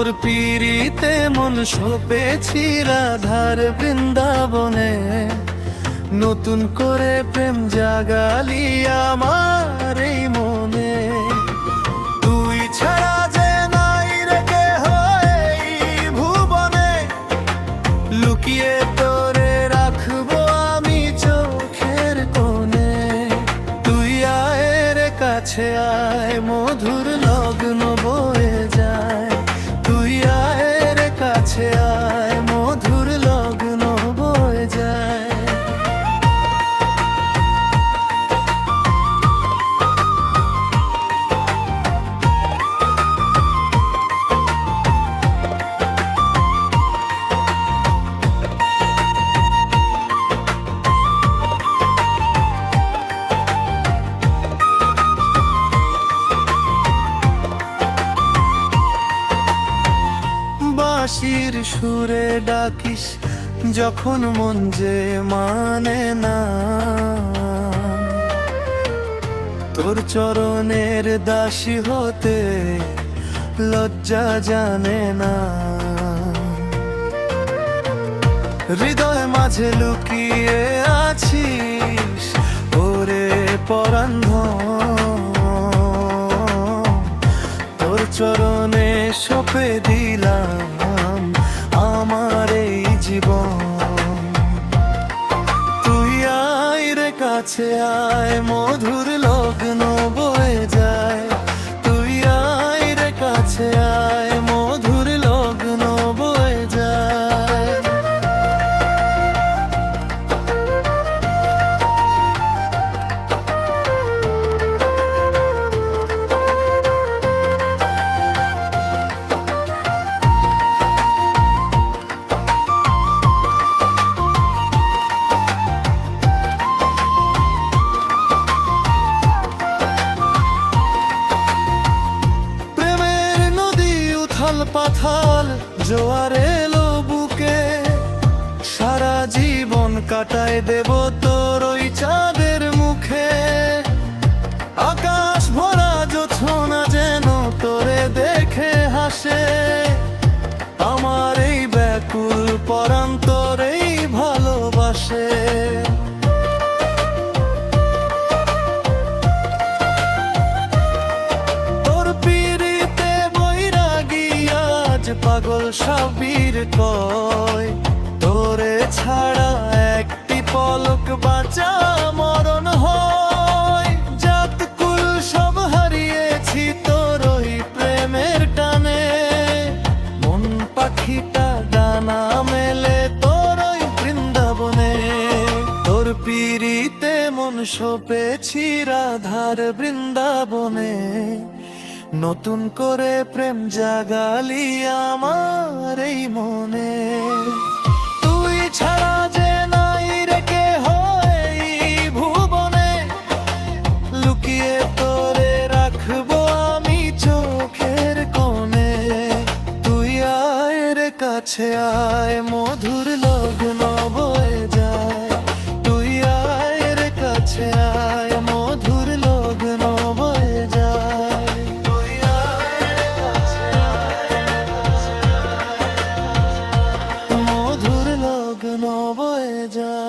তোর পিড়িতে মন সপেছি রাধার বৃন্দাবনে, নতুন করে প্রেম জাগালি আমার এই মনে। তুই ছাড়া যে নাই রে কেহ এই ভুবনে, লুকিয়ে তোরে রাখবো আমি চোখের কোণে। তুই আয় রে কাছে আয়, মধুর লগ্ন বয়ে যায়। তুই আয় রে কাছে আয়, মধুর লগ্ন বয়ে যায়। বাঁশির সুরে ডাকিস যখন মন যে মানে না, তোর চরণের দাসী হতে লজ্জা জানে না। হৃদয় মাঝে লুকিয়ে আছিস ওরে পরাণ, তোর চরণে সঁপে দিলাম আমার এই জীবন। তুই আয় রে কাছে আয়, মধুর লগ্ন বয়ে যায়। তুই আয় রে কাছে আয়, মধুর লগ্ন বয়ে যায়। পাথাল জোয়ার এলো বুকে, সারা জীবন কাটায় দেব তোর ওই চাঁদের মুখে। আকাশ ভরা জোছনা যেন তোরে দেখে হাসে, আমার এই ব্যাকুল পরাণ তোরেই ভালোবাসে। পাগল সাবির কয় তোরে ছাড়া একটি পলক বাঁচা মরণ হয়। জাত কুল সব হারিয়েছি তোর ওই প্রেমের টানে, মন পাখিটা ডানা মেলে তোর ওই বৃন্দাবনে। তোর পিড়িতে মন সপেছি রাধার বৃন্দাবনে, নতুন করে প্রেম জাগালি আমার এই মনে। তুই ছাড়া যে নাই রে কেহ এই ভুবনে, লুকিয়ে তোরে রাখবো আমি চোখের কোণে। তুই আয় রে কাছে আয়, মধুর লগ্ন বয়ে যায়। তুই আয় রে কাছে আয়, মধুর লগ্ন বয়ে যায়। মধুর লগ্ন বয়ে যায়।